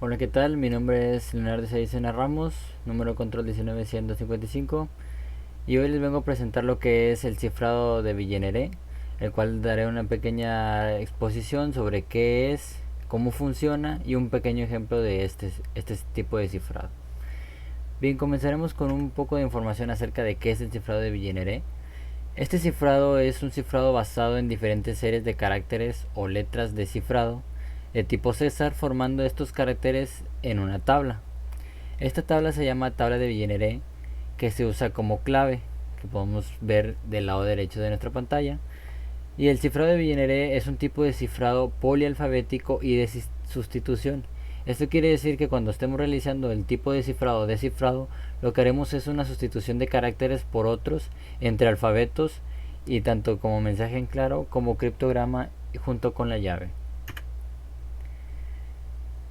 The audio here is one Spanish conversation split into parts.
Hola, ¿qué tal? Mi nombre es Leonardo Saicena Ramos, número de control 19155, y hoy les vengo a presentar lo que es el cifrado de Villeneuve, el cual daré una pequeña exposición sobre qué es, cómo funciona y un pequeño ejemplo de este tipo de cifrado. Bien, comenzaremos con un poco de información acerca de qué es el cifrado de Villeneuve. Este cifrado es un cifrado basado en diferentes series de caracteres o letras de cifrado de tipo César, formando estos caracteres en una tabla. Esta tabla se llama tabla de Villeneuve, que se usa como clave, que podemos ver del lado derecho de nuestra pantalla. Y el cifrado de Villeneuve es un tipo de cifrado polialfabético y de sustitución. Esto quiere decir que cuando estemos realizando el tipo de cifrado o descifrado, lo que haremos es una sustitución de caracteres por otros entre alfabetos y tanto como mensaje en claro como criptograma junto con la llave.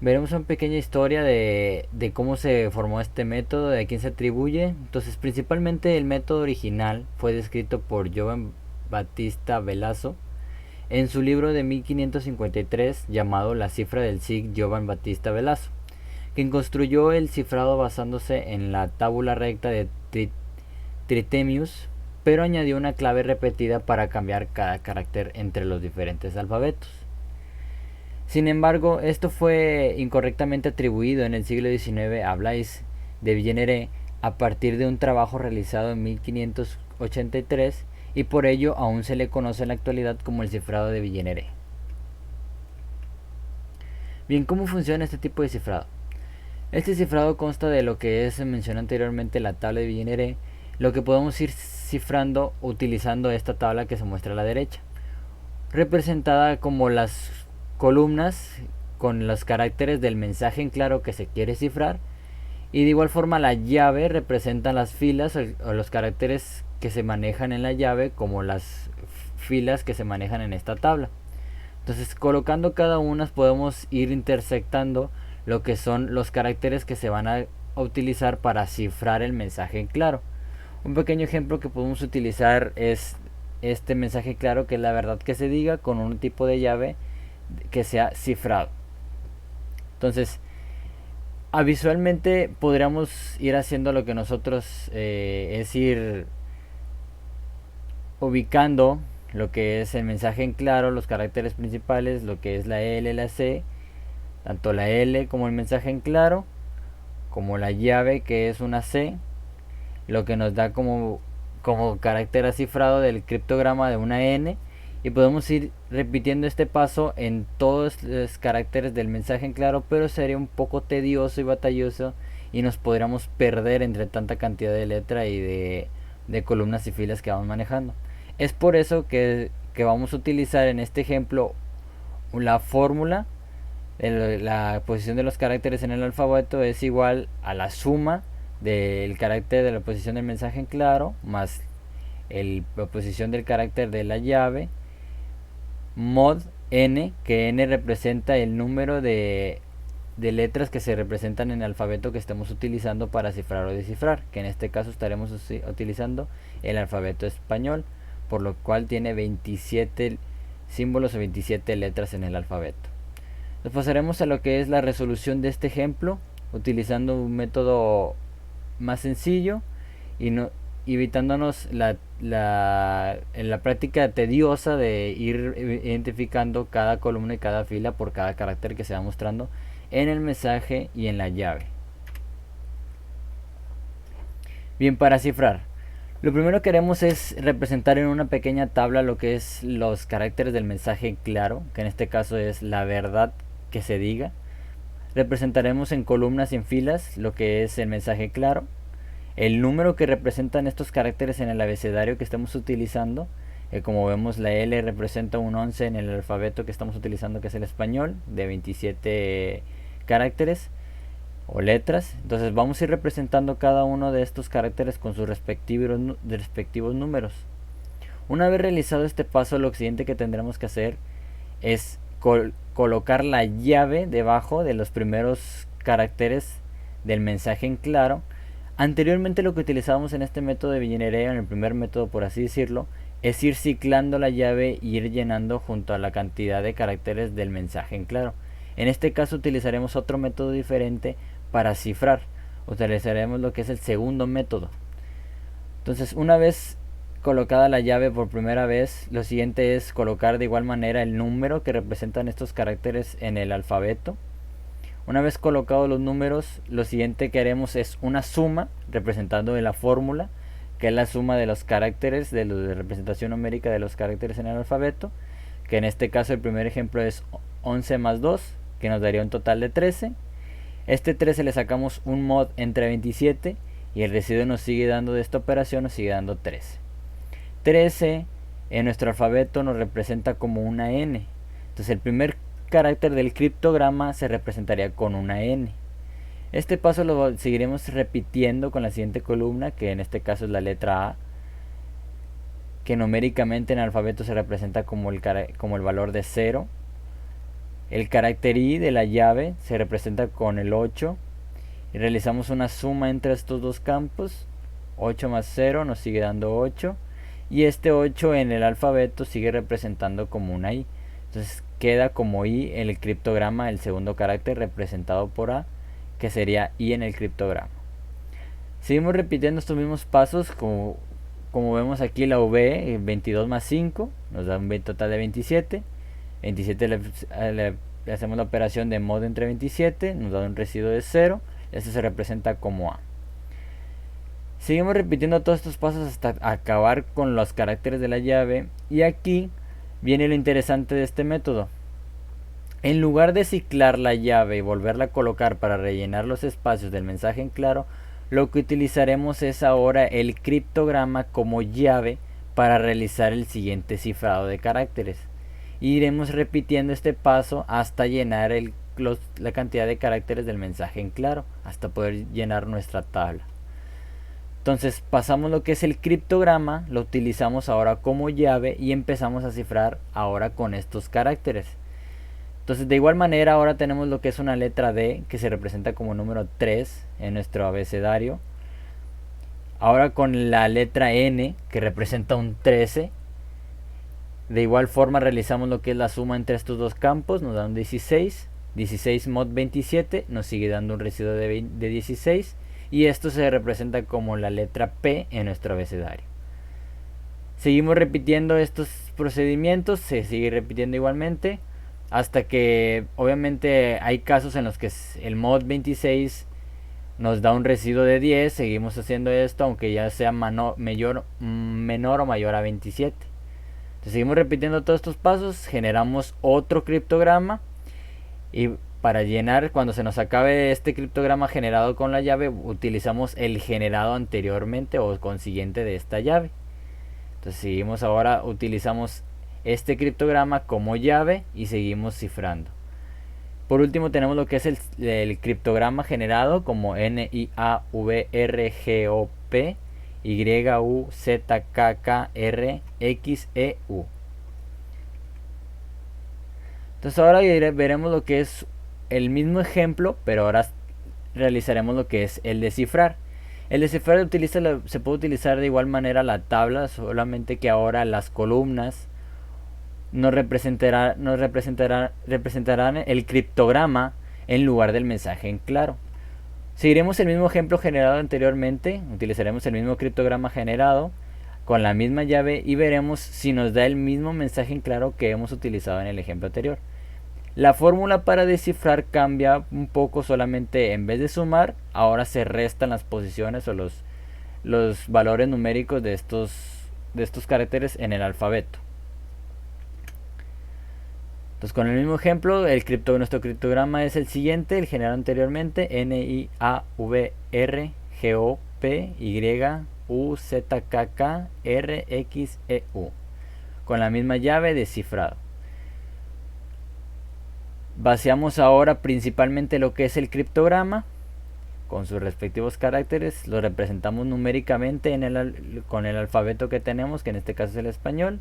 Veremos una pequeña historia de cómo se formó este método, de a quién se atribuye. Entonces, principalmente el método original fue descrito por Jovan Battista Velasco en su libro de 1553 llamado La cifra del SIG Jovan Battista Velasco, quien construyó el cifrado basándose en la tábula recta de Tritemius, pero añadió una clave repetida para cambiar cada carácter entre los diferentes alfabetos. Sin embargo, esto fue incorrectamente atribuido en el siglo XIX a Blaise de Villeneuve a partir de un trabajo realizado en 1583 y por ello aún se le conoce en la actualidad como el cifrado de Villeneuve. Bien, ¿cómo funciona este tipo de cifrado? Este cifrado consta de lo que se mencionó anteriormente, la tabla de Villeneuve, lo que podemos ir cifrando utilizando esta tabla que se muestra a la derecha, representada como las columnas con los caracteres del mensaje en claro que se quiere cifrar, y de igual forma la llave representa las filas o los caracteres que se manejan en la llave como las filas que se manejan en esta tabla. Entonces, colocando cada una podemos ir intersectando lo que son los caracteres que se van a utilizar para cifrar el mensaje en claro. Un pequeño ejemplo que podemos utilizar es este mensaje claro, que es la verdad que se diga, con un tipo de llave que sea cifrado. Entonces, visualmente podríamos ir haciendo lo que nosotros es ir ubicando lo que es el mensaje en claro, los caracteres principales, lo que es la L, la C, tanto la L como el mensaje en claro, como la llave que es una C, lo que nos da como carácter cifrado del criptograma de una N, y podemos ir repitiendo este paso en todos los caracteres del mensaje en claro, pero sería un poco tedioso y batalloso y nos podríamos perder entre tanta cantidad de letra y de columnas y filas que vamos manejando. Es por eso que vamos a utilizar en este ejemplo la fórmula de la posición de los caracteres en el alfabeto es igual a la suma del carácter de la posición del mensaje en claro más la posición del carácter de la llave mod n, que n representa el número de letras que se representan en el alfabeto que estemos utilizando para cifrar o descifrar, que en este caso estaremos utilizando el alfabeto español, por lo cual tiene 27 símbolos o 27 letras en el alfabeto. Nos pasaremos a lo que es la resolución de este ejemplo, utilizando un método más sencillo y no, evitándonos en la práctica tediosa de ir identificando cada columna y cada fila por cada carácter que se va mostrando en el mensaje y en la llave. Bien, para cifrar, lo primero que haremos es representar en una pequeña tabla lo que es los caracteres del mensaje claro, que en este caso es la verdad que se diga. Representaremos en columnas y en filas lo que es el mensaje claro, el número que representan estos caracteres en el abecedario que estamos utilizando. Como vemos, la L representa un 11 en el alfabeto que estamos utilizando, que es el español, de 27 caracteres o letras. Entonces vamos a ir representando cada uno de estos caracteres con sus respectivos números. Una vez realizado este paso, lo siguiente que tendremos que hacer es colocar la llave debajo de los primeros caracteres del mensaje en claro. Anteriormente, lo que utilizábamos en este método de Villeneuve, en el primer método por así decirlo, es ir ciclando la llave y ir llenando junto a la cantidad de caracteres del mensaje en claro. En este caso utilizaremos otro método diferente para cifrar. Utilizaremos lo que es el segundo método. Entonces, una vez colocada la llave por primera vez, lo siguiente es colocar de igual manera el número que representan estos caracteres en el alfabeto. Una vez colocados los números, lo siguiente que haremos es una suma representando la fórmula, que es la suma de los caracteres, de la representación numérica de los caracteres en el alfabeto, que en este caso el primer ejemplo es 11 más 2, que nos daría un total de 13. Este 13 le sacamos un mod entre 27 y el residuo nos sigue dando de esta operación, nos sigue dando 13. 13 en nuestro alfabeto nos representa como una n. Entonces el primer carácter del criptograma se representaría con una n. Este paso lo seguiremos repitiendo con la siguiente columna, que en este caso es la letra A, que numéricamente en el alfabeto se representa como el valor de 0. El carácter I de la llave se representa con el 8. Y realizamos una suma entre estos dos campos. 8 más 0 nos sigue dando 8. Y este 8 en el alfabeto sigue representando como una I. Entonces queda como I en el criptograma el segundo carácter representado por A, que sería I en el criptograma. Seguimos repitiendo estos mismos pasos, como vemos aquí la V, 22 más 5, nos da un total de 27. 27 le hacemos la operación de mod entre 27, nos da un residuo de 0. Este se representa como A. Seguimos repitiendo todos estos pasos hasta acabar con los caracteres de la llave. Y aquí viene lo interesante de este método. En lugar de ciclar la llave y volverla a colocar para rellenar los espacios del mensaje en claro, lo que utilizaremos es ahora el criptograma como llave para realizar el siguiente cifrado de caracteres. Iremos repitiendo este paso hasta llenar la cantidad de caracteres del mensaje en claro, hasta poder llenar nuestra tabla. Entonces pasamos lo que es el criptograma, lo utilizamos ahora como llave y empezamos a cifrar ahora con estos caracteres. Entonces de igual manera ahora tenemos lo que es una letra D, que se representa como número 3 en nuestro abecedario. Ahora con la letra N, que representa un 13. De igual forma realizamos lo que es la suma entre estos dos campos, nos da un 16. 16 mod 27 nos sigue dando un residuo de 16. Y esto se representa como la letra P en nuestro abecedario. Seguimos repitiendo estos procedimientos, se sigue repitiendo igualmente, hasta que obviamente hay casos en los que el mod 26 nos da un residuo de 10. Seguimos haciendo esto aunque ya sea menor o mayor a 27. Entonces seguimos repitiendo todos estos pasos, generamos otro criptograma y para llenar, cuando se nos acabe este criptograma generado con la llave, utilizamos el generado anteriormente o consiguiente de esta llave. Entonces seguimos ahora, utilizamos este criptograma como llave y seguimos cifrando. Por último tenemos lo que es el criptograma generado como NIAVRGOP YUZKKRXEU. Entonces ahora veremos lo que es el mismo ejemplo, pero ahora realizaremos lo que es el descifrar. El descifrar se puede utilizar de igual manera la tabla, solamente que ahora las columnas nos representarán el criptograma en lugar del mensaje en claro. Seguiremos el mismo ejemplo generado anteriormente, utilizaremos el mismo criptograma generado con la misma llave y veremos si nos da el mismo mensaje en claro que hemos utilizado en el ejemplo anterior. La fórmula para descifrar cambia un poco, solamente en vez de sumar, ahora se restan las posiciones o los valores numéricos de estos caracteres en el alfabeto. Entonces con el mismo ejemplo, nuestro criptograma es el siguiente, el generado anteriormente, NIAVRGOP con la misma llave descifrado. Vaciamos ahora principalmente lo que es el criptograma con sus respectivos caracteres, lo representamos numéricamente con el alfabeto que tenemos, que en este caso es el español.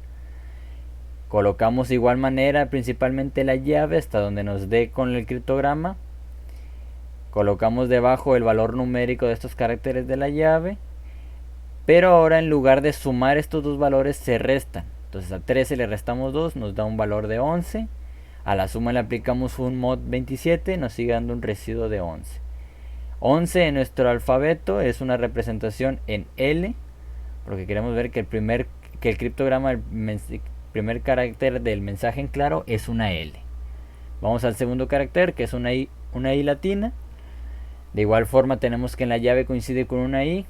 Colocamos de igual manera principalmente la llave hasta donde nos dé con el criptograma. Colocamos debajo el valor numérico de estos caracteres de la llave. Pero ahora en lugar de sumar estos dos valores se restan. Entonces a 13 le restamos 2, nos da un valor de 11. A la suma le aplicamos un mod 27, nos sigue dando un residuo de 11. 11 en nuestro alfabeto es una representación en L, porque queremos ver que el criptograma, el primer carácter del mensaje en claro es una L. Vamos al segundo carácter, que es una I latina. De igual forma tenemos que en la llave coincide con una I.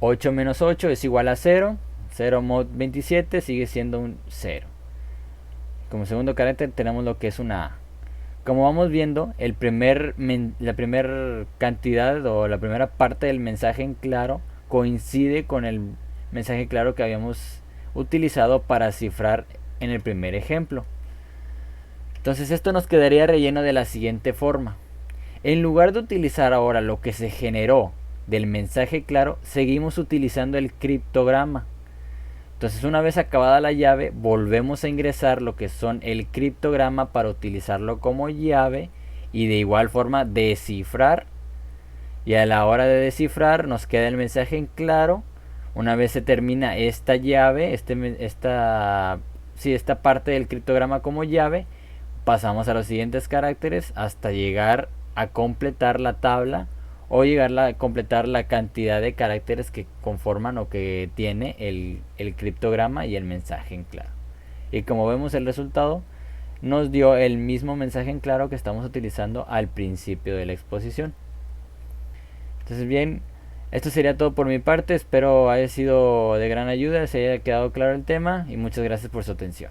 8 menos 8 es igual a 0. 0 mod 27 sigue siendo un 0. Como segundo carácter tenemos lo que es una A. Como vamos viendo, la primera cantidad o la primera parte del mensaje en claro coincide con el mensaje claro que habíamos utilizado para cifrar en el primer ejemplo. Entonces esto nos quedaría relleno de la siguiente forma. En lugar de utilizar ahora lo que se generó del mensaje claro, seguimos utilizando el criptograma. Entonces una vez acabada la llave, volvemos a ingresar lo que son el criptograma para utilizarlo como llave y de igual forma descifrar. Y a la hora de descifrar nos queda el mensaje en claro. Una vez se termina esta llave, esta parte del criptograma como llave, pasamos a los siguientes caracteres hasta llegar a completar la tabla o llegar a completar la cantidad de caracteres que conforman o que tiene el criptograma y el mensaje en claro. Y como vemos, el resultado nos dio el mismo mensaje en claro que estamos utilizando al principio de la exposición. Entonces bien, esto sería todo por mi parte. Espero haya sido de gran ayuda, se haya quedado claro el tema y muchas gracias por su atención.